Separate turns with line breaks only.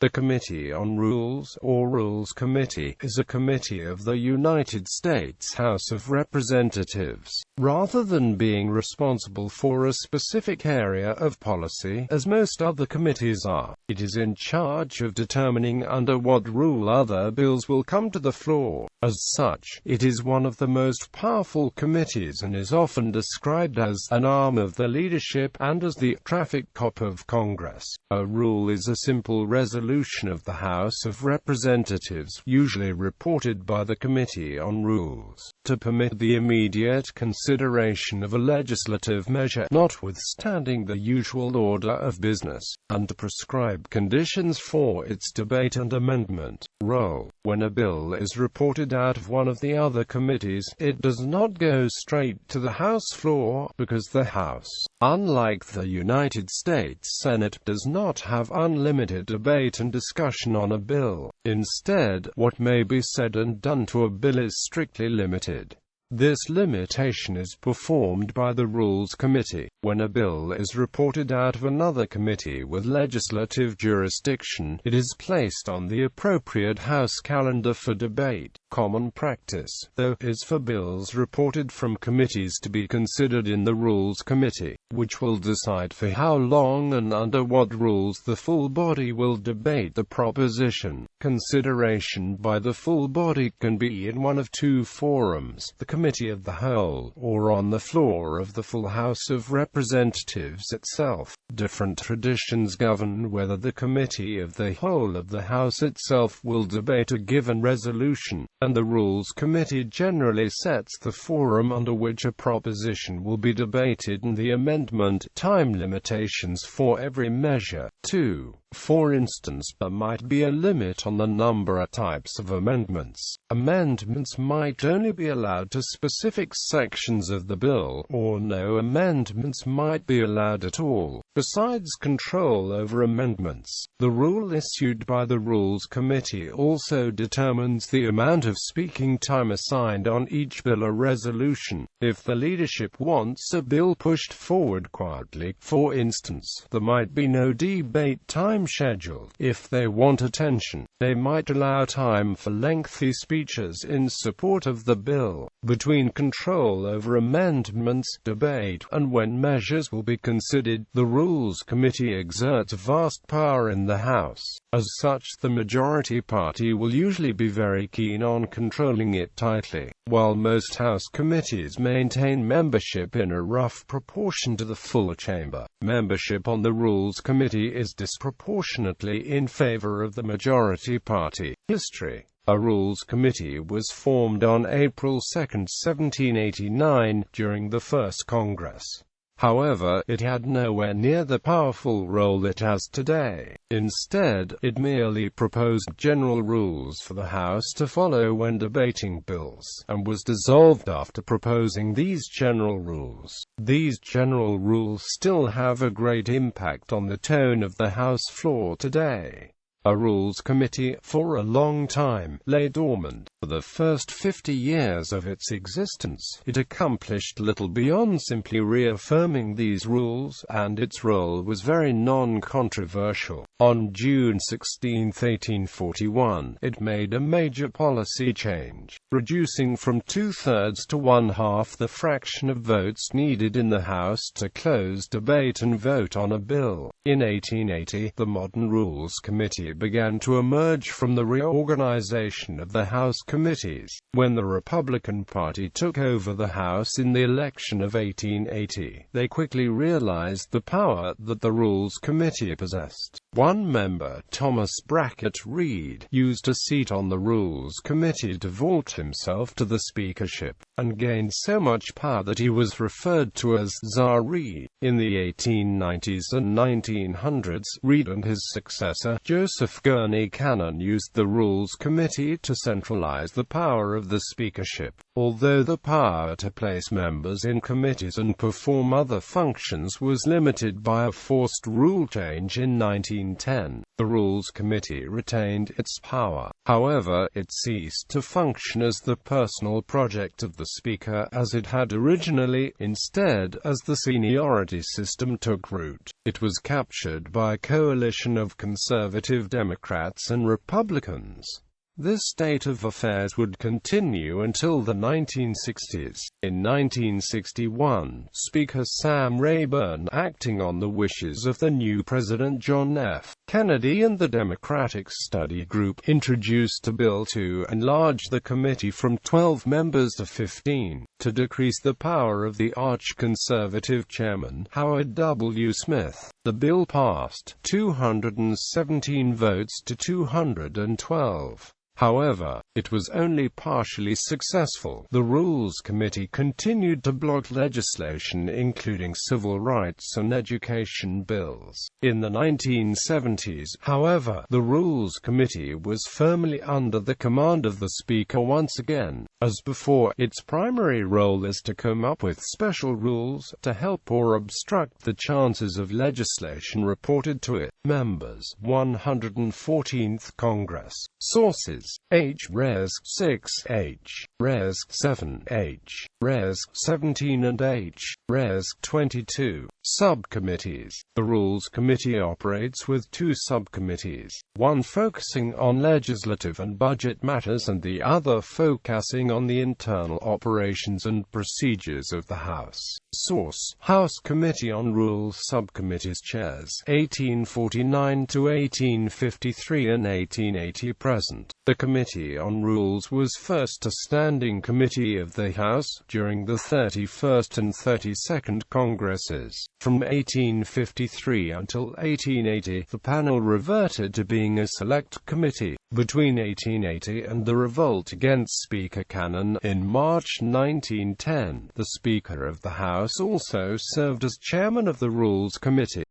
The Committee on Rules, or Rules Committee, is a committee of the United States House of Representatives. Rather than being responsible for a specific area of policy, as most other committees are, it is in charge of determining under what rule other bills will come to the floor. As such, it is one of the most powerful committees and is often described as an arm of the leadership and as the traffic cop of Congress. A rule is a simple resolution of the House of Representatives, usually reported by the Committee on Rules, to permit the immediate consideration of a legislative measure, notwithstanding the usual order of business, and to prescribe conditions for its debate and amendment. Role: when a bill is reported out of one of the other committees, it does not go straight to the House floor, because the House, unlike the United States Senate, does not have unlimited debate and discussion on a bill. Instead, what may be said and done to a bill is strictly limited. This limitation is performed by the Rules Committee. When a bill is reported out of another committee with legislative jurisdiction, it is placed on the appropriate House calendar for debate. Common practice, though, is for bills reported from committees to be considered in the Rules Committee, which will decide for how long and under what rules the full body will debate the proposition. Consideration by the full body can be in one of two forums: the Committee of the Whole, or on the floor of the full House of Representatives itself. Different traditions govern whether the Committee of the Whole of the House itself will debate a given resolution, and the Rules Committee generally sets the forum under which a proposition will be debated and the amendment time limitations for every measure. 2. For instance, there might be a limit on the number of types of amendments. Amendments might only be allowed to specific sections of the bill, or no amendments might be allowed at all. Besides control over amendments, the rule issued by the Rules Committee also determines the amount of speaking time assigned on each bill or resolution. If the leadership wants a bill pushed forward quietly, for instance, there might be no debate time scheduled. If they want attention, they might allow time for lengthy speeches in support of the bill. Between control over amendments, debate, and when measures will be considered, the Rules Committee exerts vast power in the House. As such, the majority party will usually be very keen on controlling it tightly. While most House committees maintain membership in a rough proportion to the full chamber, membership on the Rules Committee is disproportionately in favor of the majority party. History: a Rules Committee was formed on April 2, 1789, during the First Congress. However, it had nowhere near the powerful role it has today. Instead, it merely proposed general rules for the House to follow when debating bills, and was dissolved after proposing these general rules. These general rules still have a great impact on the tone of the House floor today. A Rules Committee, for a long time, lay dormant. For the first 50 years of its existence, it accomplished little beyond simply reaffirming these rules, and its role was very non-controversial. On June 16, 1841, it made a major policy change, reducing from 2/3 to 1/2 the fraction of votes needed in the House to close debate and vote on a bill. In 1880, the modern Rules Committee began to emerge from the reorganization of the House committees. When the Republican Party took over the House in the election of 1880, they quickly realized the power that the Rules Committee possessed. One member, Thomas Brackett Reed, used a seat on the Rules Committee to vault himself to the speakership, and gained so much power that he was referred to as Czar Reed. In the 1890s and 1900s, Reed and his successor, Joseph Gurney Cannon, used the Rules Committee to centralize the power of the speakership. Although the power to place members in committees and perform other functions was limited by a forced rule change in 1910, the Rules Committee retained its power. However, it ceased to function as the personal project of the Speaker as it had originally. Instead, as the seniority system took root, it was captured by a coalition of conservative Democrats and Republicans. This state of affairs would continue until the 1960s. In 1961, Speaker Sam Rayburn, acting on the wishes of the new President John F. Kennedy and the Democratic Study Group, introduced a bill to enlarge the committee from 12 members to 15, to decrease the power of the arch-conservative chairman, Howard W. Smith. The bill passed 217 votes to 212. However, it was only partially successful. The Rules Committee continued to block legislation including civil rights and education bills. In the 1970s, however, the Rules Committee was firmly under the command of the Speaker once again. As before, its primary role is to come up with special rules to help or obstruct the chances of legislation reported to it. Members. 114th Congress. Sources: H. Res. 6, H. Res. 7, H. Res. 17 and H. Res. 22. Subcommittees. The Rules Committee operates with two subcommittees, one focusing on legislative and budget matters and the other focusing on the internal operations and procedures of the House. Source: House Committee on Rules Subcommittees Chairs 1849 to 1853 and 1880 present. The Committee on Rules was first a standing committee of the House during the 31st and 32nd Congresses. From 1853 until 1880, the panel reverted to being a select committee. Between 1880 and the revolt against Speaker Cannon in March 1910, the Speaker of the House also served as chairman of the Rules Committee.